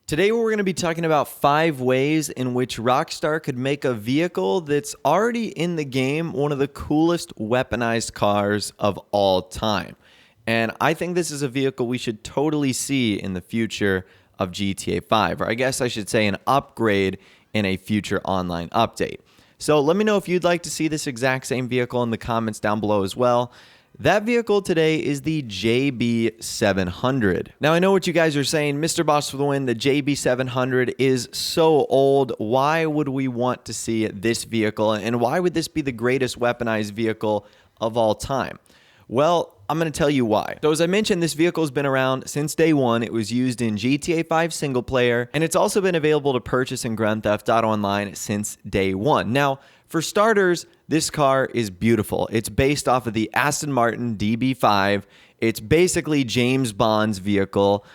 Today we're going to be talking about 5 ways in which Rockstar could make a vehicle that's already in the game one of the coolest weaponized cars of all time. And I think this is a vehicle we should totally see in the future of GTA 5, or I guess I should say an upgrade in a future online update. So let me know if you'd like to see this exact same vehicle in the comments down below as well. That vehicle today is the JB700. Now, I know what you guys are saying, Mr. Boss for the win, the JB700 is so old. Why would we want to see this vehicle, and why would this be the greatest weaponized vehicle of all time? Well, I'm going to tell you why. So as I mentioned, this vehicle has been around since day one. It was used in GTA 5 single player, and it's also been available to purchase in Grand Theft Auto Online since day one. Now, for starters, this car is beautiful. It's based off of the Aston Martin DB5. It's basically James Bond's vehicle.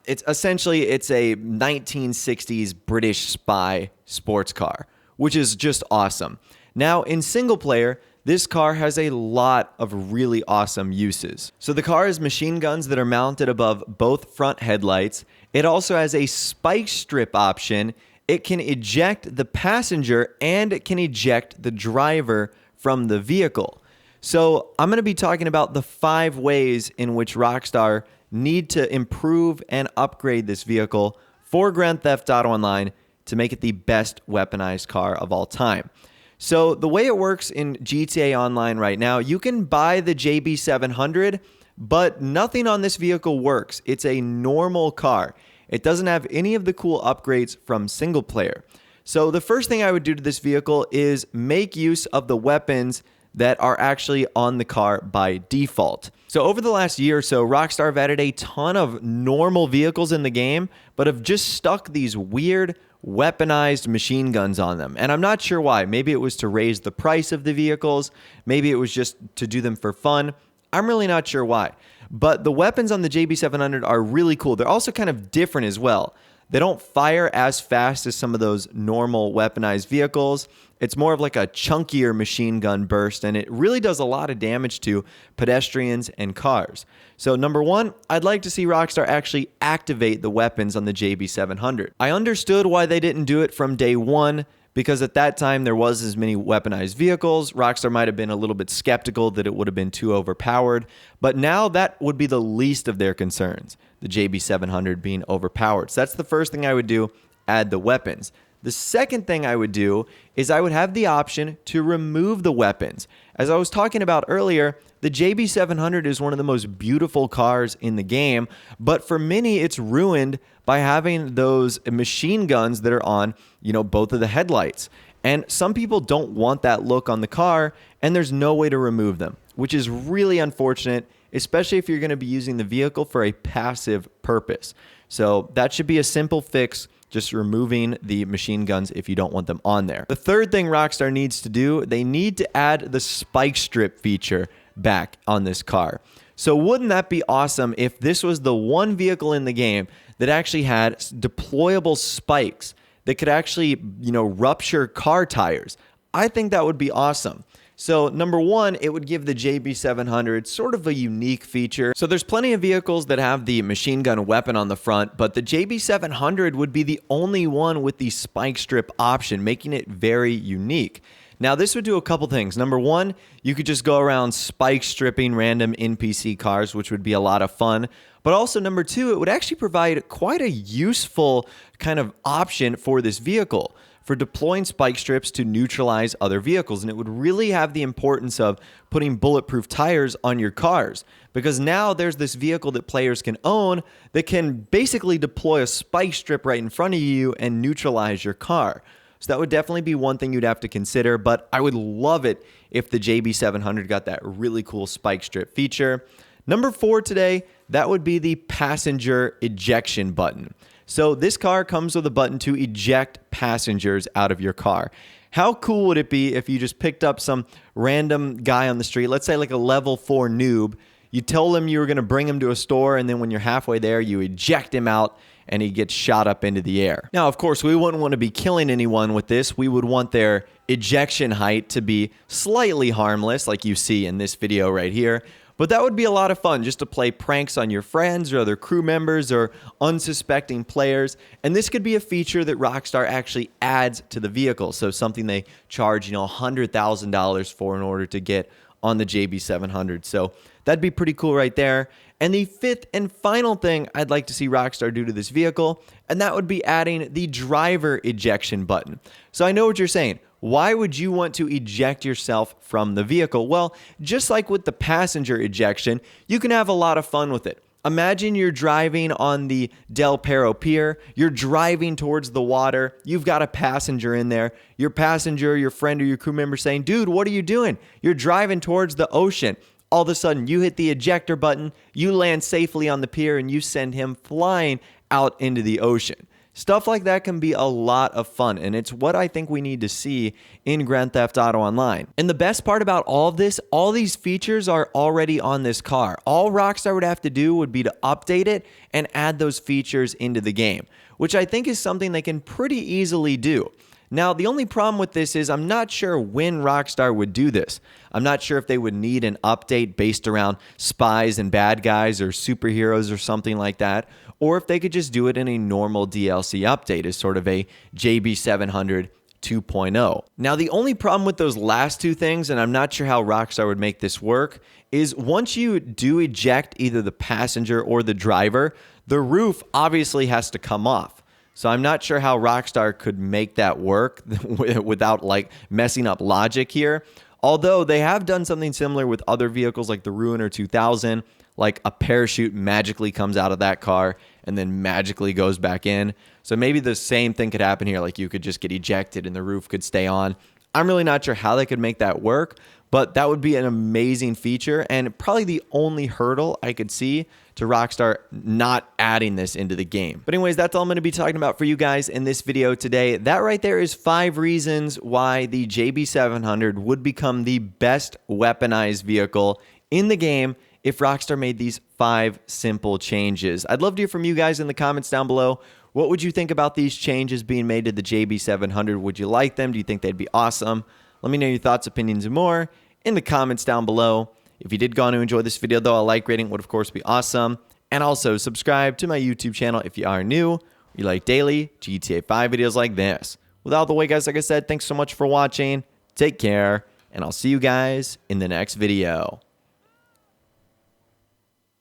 It's a 1960s British spy sports car, which is just awesome. Now, in single player, this car has a lot of really awesome uses. So the car has machine guns that are mounted above both front headlights. It also has a spike strip option. It can eject the passenger and it can eject the driver from the vehicle. So I'm going to be talking about the 5 ways in which Rockstar need to improve and upgrade this vehicle for Grand Theft Auto Online to make it the best weaponized car of all time. So the way it works in GTA Online right now, you can buy the JB700, but nothing on this vehicle works. It's a normal car. It doesn't have any of the cool upgrades from single player. So the first thing I would do to this vehicle is make use of the weapons that are actually on the car by default. So over the last year or so, Rockstar have added a ton of normal vehicles in the game, but have just stuck these weird weaponized machine guns on them. And I'm not sure why. Maybe it was to raise the price of the vehicles. Maybe it was just to do them for fun. I'm really not sure why. But the weapons on the JB700 are really cool. They're also kind of different as well. They don't fire as fast as some of those normal weaponized vehicles. It's more of like a chunkier machine gun burst, and it really does a lot of damage to pedestrians and cars. So number 1, I'd like to see Rockstar actually activate the weapons on the JB700. I understood why they didn't do it from day one, because at that time there was as many weaponized vehicles. Rockstar might have been a little bit skeptical that it would have been too overpowered, but now that would be the least of their concerns, the JB700 being overpowered. So that's the first thing I would do, add the weapons. The second thing I would do is I would have the option to remove the weapons. As I was talking about earlier, the JB700 is one of the most beautiful cars in the game, but for many it's ruined by having those machine guns that are on, both of the headlights. And some people don't want that look on the car, and there's no way to remove them, which is really unfortunate, especially if you're going to be using the vehicle for a passive purpose. So that should be a simple fix, just removing the machine guns if you don't want them on there. The third thing Rockstar needs to do, they need to add the spike strip feature back on this car. So wouldn't that be awesome if this was the one vehicle in the game that actually had deployable spikes that could actually, rupture car tires? I think that would be awesome. So number 1, it would give the JB700 sort of a unique feature. So there's plenty of vehicles that have the machine gun weapon on the front, but the JB700 would be the only one with the spike strip option, making it very unique. Now, this would do a couple things. Number 1, you could just go around spike stripping random NPC cars, which would be a lot of fun. But also, number 2, it would actually provide quite a useful kind of option for this vehicle for deploying spike strips to neutralize other vehicles. And it would really have the importance of putting bulletproof tires on your cars, because now there's this vehicle that players can own that can basically deploy a spike strip right in front of you and neutralize your car. So that would definitely be one thing you'd have to consider, but I would love it if the JB700 got that really cool spike strip feature. Number 4 today, that would be the passenger ejection button. So this car comes with a button to eject passengers out of your car. How cool would it be if you just picked up some random guy on the street, let's say like a level 4 noob, you told him you were going to bring him to a store, and then when you're halfway there, you eject him out and he gets shot up into the air. Now, of course, we wouldn't want to be killing anyone with this. We would want their ejection height to be slightly harmless, like you see in this video right here. But that would be a lot of fun just to play pranks on your friends or other crew members or unsuspecting players. And this could be a feature that Rockstar actually adds to the vehicle. So something they charge, $100,000 for in order to get on the JB700. So that'd be pretty cool right there. And the fifth and final thing I'd like to see Rockstar do to this vehicle, and that would be adding the driver ejection button. So I know what you're saying. Why would you want to eject yourself from the vehicle? Well, just like with the passenger ejection, you can have a lot of fun with it. Imagine you're driving on the Del Perro Pier, you're driving towards the water, you've got a passenger in there, your passenger, your friend, or your crew member saying, dude, what are you doing? You're driving towards the ocean. All of a sudden, you hit the ejector button, you land safely on the pier, and you send him flying out into the ocean. Stuff like that can be a lot of fun, and it's what I think we need to see in Grand Theft Auto Online. And the best part about all of this, all these features are already on this car. All Rockstar would have to do would be to update it and add those features into the game, which I think is something they can pretty easily do. Now, the only problem with this is I'm not sure when Rockstar would do this. I'm not sure if they would need an update based around spies and bad guys or superheroes or something like that, or if they could just do it in a normal DLC update as sort of a JB700 2.0. Now, the only problem with those last two things, and I'm not sure how Rockstar would make this work, is once you do eject either the passenger or the driver, the roof obviously has to come off. So I'm not sure how Rockstar could make that work without messing up logic here. Although they have done something similar with other vehicles like the Ruiner 2000, like a parachute magically comes out of that car and then magically goes back in. So maybe the same thing could happen here, like you could just get ejected and the roof could stay on. I'm really not sure how they could make that work, but that would be an amazing feature and probably the only hurdle I could see to Rockstar not adding this into the game. But anyways, that's all I'm going to be talking about for you guys in this video today. That right there is 5 reasons why the JB700 would become the best weaponized vehicle in the game if Rockstar made these 5 simple changes. I'd love to hear from you guys in the comments down below. What would you think about these changes being made to the JB700? Would you like them? Do you think they'd be awesome? Let me know your thoughts, opinions, and more in the comments down below. If you did go on to enjoy this video, though, a like rating would, of course, be awesome. And also, subscribe to my YouTube channel if you are new. You like daily GTA 5 videos like this. With all the way, guys, like I said, thanks so much for watching. Take care, and I'll see you guys in the next video.